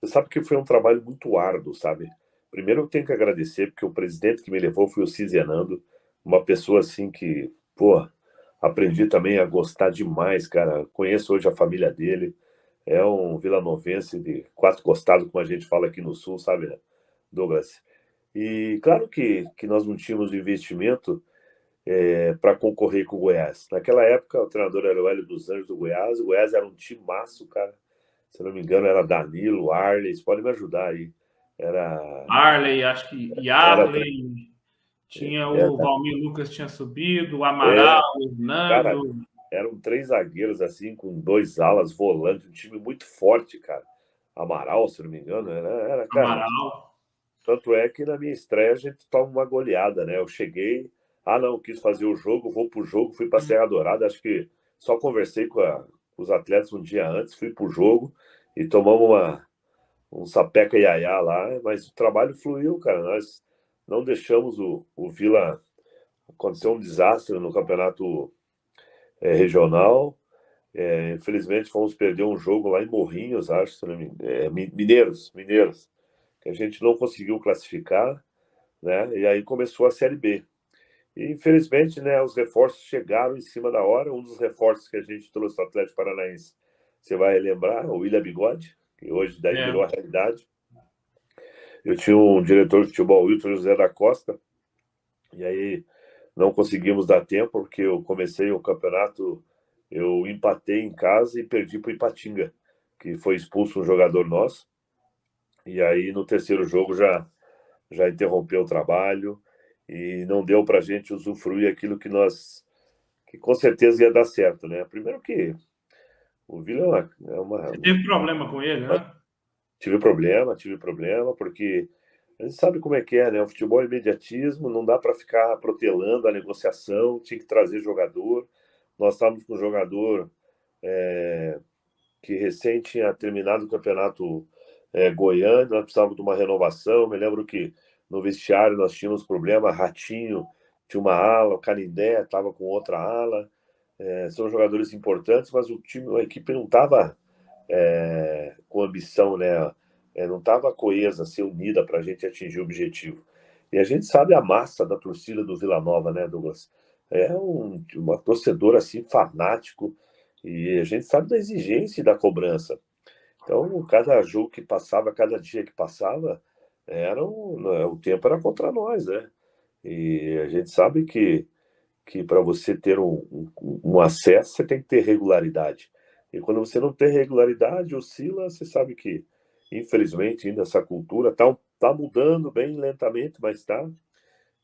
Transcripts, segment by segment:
Você sabe que foi um trabalho muito árduo, sabe? Primeiro eu tenho que agradecer, porque o presidente que me levou foi o Cizianando, uma pessoa assim que, pô, aprendi também a gostar demais, cara. Conheço hoje a família dele. É um vilanovense de quatro costados, como a gente fala aqui no Sul, sabe, Douglas? E claro que nós não tínhamos investimento para concorrer com o Goiás. Naquela época, o treinador era o Hélio dos Anjos do Goiás. O Goiás era um timaço, cara. Se eu não me engano, era Danilo, Arley. Vocês podem me ajudar aí. Era, Arley, acho que era, Yarley, tinha o era, Valmir Lucas tinha subido, o é, Amaral, o cara, Hernando, eram três zagueiros, assim, com dois alas, volante, um time muito forte, cara. Amaral, se eu não me engano, cara. Amaral. Tanto é que na minha estreia a gente toma uma goleada, né? Eu cheguei, não, quis fazer o jogo, vou pro jogo, fui pra Serra Dourada, acho que só conversei com os atletas um dia antes, fui pro jogo e tomamos um sapeca iaiá lá, mas o trabalho fluiu, cara. Nós não deixamos o Vila. Aconteceu um desastre no campeonato regional. Infelizmente, fomos perder um jogo lá em Morrinhos, acho, se não me... Mineiros, que a gente não conseguiu classificar, né? E aí começou a Série B. E, infelizmente, né, os reforços chegaram em cima da hora. Um dos reforços que a gente trouxe do Atlético Paranaense, você vai lembrar, o William Bigode, que hoje daí virou a É. realidade. Eu tinha um diretor de futebol, Wilton José da Costa, e aí não conseguimos dar tempo, porque eu comecei o campeonato, eu empatei em casa e perdi para o Ipatinga, que foi expulso um jogador nosso, e aí no terceiro jogo já interrompeu o trabalho, e não deu para a gente usufruir aquilo que com certeza ia dar certo, né? Primeiro que o Vila Você teve problema com ele, né? tive problema, porque a gente sabe como é, né? O futebol é imediatismo, não dá para ficar protelando a negociação, tinha que trazer jogador. Nós estávamos com um jogador que recém tinha terminado o campeonato goiano, nós precisávamos de uma renovação. Eu me lembro que no vestiário nós tínhamos problema, Ratinho tinha uma ala, o Canindé estava com outra ala. São jogadores importantes, mas o time, a equipe não estava com ambição, né? Não estava coesa, ser unida para a gente atingir o objetivo. E a gente sabe a massa da torcida do Vila Nova, né, Douglas? Uma torcedora assim fanático, e a gente sabe da exigência e da cobrança. Então, cada jogo que passava, cada dia que passava, o tempo era contra nós, né? E a gente sabe que para você ter um acesso, você tem que ter regularidade. E quando você não tem regularidade, oscila, você sabe que, infelizmente, ainda essa cultura tá mudando bem lentamente, mas está,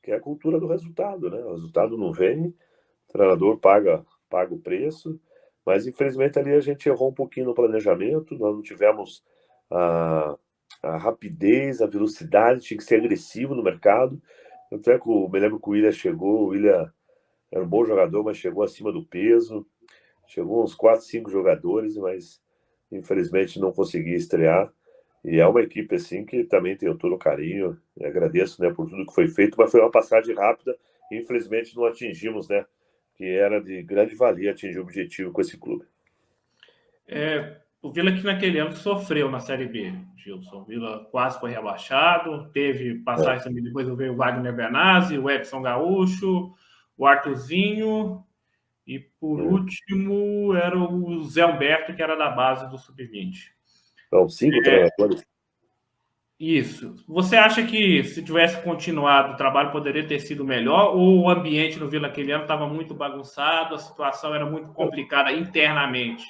que é a cultura do resultado, né? O resultado não vem, o treinador paga o preço, mas infelizmente ali a gente errou um pouquinho no planejamento, nós não tivemos a, a rapidez, a velocidade, tinha que ser agressivo no mercado. Tanto é que me lembro que o William chegou, o William era um bom jogador, mas chegou acima do peso. Chegou uns 4, 5 jogadores, mas infelizmente não consegui estrear. E é uma equipe assim que também tem todo o carinho. E agradeço, né, por tudo que foi feito, mas foi uma passagem rápida e infelizmente não atingimos, né, que era de grande valia atingir o objetivo com esse clube. O Vila que naquele ano sofreu na Série B, Gilson. O Vila quase foi rebaixado, teve É, passagem também, depois veio o Wagner Bernazzi, o Edson Gaúcho, o Arthurzinho, e por é. último era o Zé Humberto, que era da base do Sub-20. Então, 5 treinadores. Isso. Você acha que se tivesse continuado o trabalho poderia ter sido melhor ou o ambiente no Vila aquele ano estava muito bagunçado, a situação era muito complicada internamente?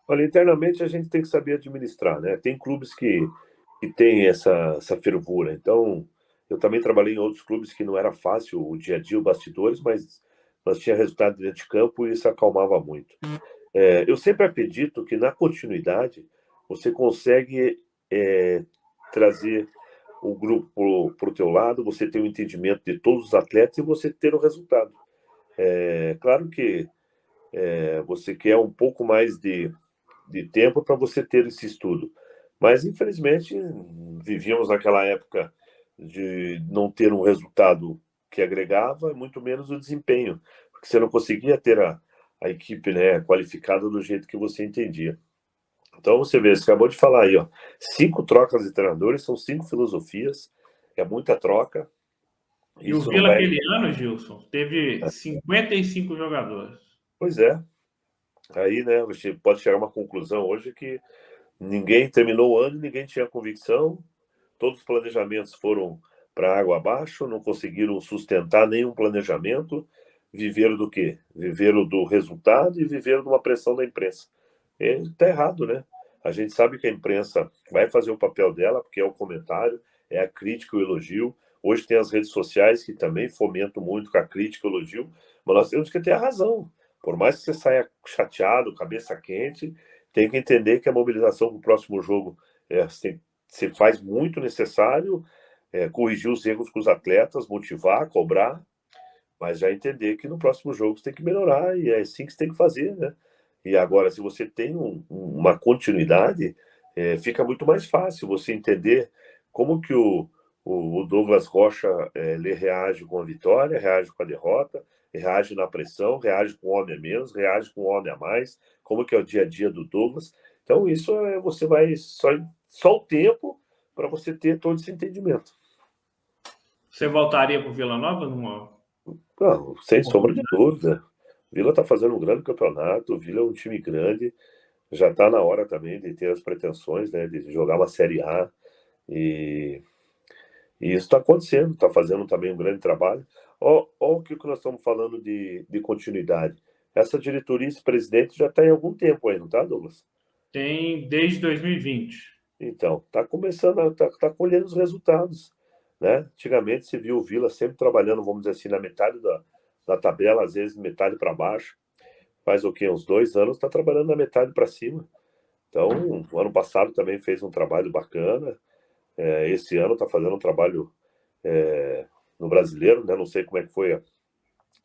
Olha, internamente a gente tem que saber administrar, né? Tem clubes que têm essa fervura. Então, eu também trabalhei em outros clubes que não era fácil o dia a dia, os bastidores, mas nós tinha resultado dentro de campo e isso acalmava muito. Eu sempre acredito que na continuidade você consegue trazer o grupo para o teu lado, você ter o entendimento de todos os atletas e você ter o resultado. É claro que você quer um pouco mais de tempo para você ter esse estudo. Mas, infelizmente, vivíamos naquela época de não ter um resultado que agregava, muito menos o desempenho, porque você não conseguia ter a equipe, né, qualificada do jeito que você entendia. Então você vê, você acabou de falar aí, ó, 5 trocas de treinadores, são 5 filosofias, é muita troca. E o Isso não Vila vai. aquele ano, Gilson, teve 55 jogadores. Pois é. Aí, né, você pode chegar a uma conclusão hoje que ninguém terminou o ano, ninguém tinha convicção, todos os planejamentos foram para água abaixo, não conseguiram sustentar nenhum planejamento, viveram do quê? Viveram do resultado e viveram de uma pressão da imprensa. Está errado, né? A gente sabe que a imprensa vai fazer o papel dela, porque é o comentário, é a crítica e o elogio. Hoje tem as redes sociais que também fomentam muito com a crítica e o elogio, mas nós temos que ter a razão. Por mais que você saia chateado, cabeça quente, tem que entender que a mobilização para o próximo jogo se faz muito necessário, corrigir os erros com os atletas, motivar, cobrar, mas já entender que no próximo jogo você tem que melhorar e é assim que você tem que fazer, né? E agora, se você tem uma continuidade, fica muito mais fácil você entender como que o Douglas Rocha ele reage com a vitória, reage com a derrota, reage na pressão, reage com um homem a menos, reage com um homem a mais, como que é o dia a dia do Douglas. Então, isso você vai só o tempo para você ter todo esse entendimento. Você voltaria para o Vila Nova numa Não, sem sombra de oportunidade? dúvida. O Vila está fazendo um grande campeonato, o Vila é um time grande, já está na hora também de ter as pretensões, né, de jogar uma Série A, e, e isso está acontecendo, está fazendo também um grande trabalho. Olha o que nós estamos falando de continuidade. Essa diretoria, esse presidente já está em algum tempo aí, não está, Douglas? Tem desde 2020. Então, está começando, tá colhendo os resultados, né? Antigamente se viu o Vila sempre trabalhando, vamos dizer assim, na metade da tabela, às vezes metade para baixo. Faz o quê? Uns 2 anos está trabalhando na metade para cima. Então, o ano passado também fez um trabalho bacana. Esse ano está fazendo um trabalho no Brasileiro, né? Não sei como é que foi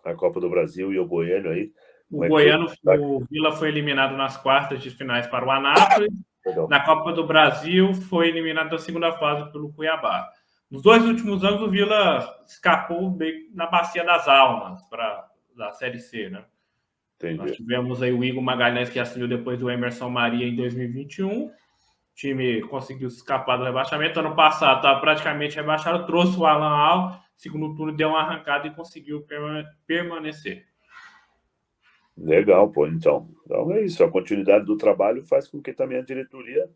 a Copa do Brasil e o Goiânia aí. O Como é que foi? Goiano, o Vila foi eliminado nas quartas de finais para o Anápolis. Perdão. Na Copa do Brasil, foi eliminado na segunda fase pelo Cuiabá. Nos 2 últimos anos, o Vila escapou meio na bacia das almas da Série C, né? Entendi. Nós tivemos aí o Igor Magalhães, que assumiu depois do Emerson Maria em 2021. O time conseguiu escapar do rebaixamento. Ano passado estava praticamente rebaixado, trouxe o Alan Al, segundo turno deu uma arrancada e conseguiu permanecer. Legal, pô. Então é isso. A continuidade do trabalho faz com que também a diretoria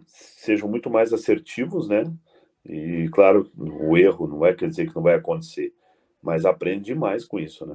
sejam muito mais assertivos, né? E, claro, o erro não quer dizer que não vai acontecer, mas aprende demais com isso, né?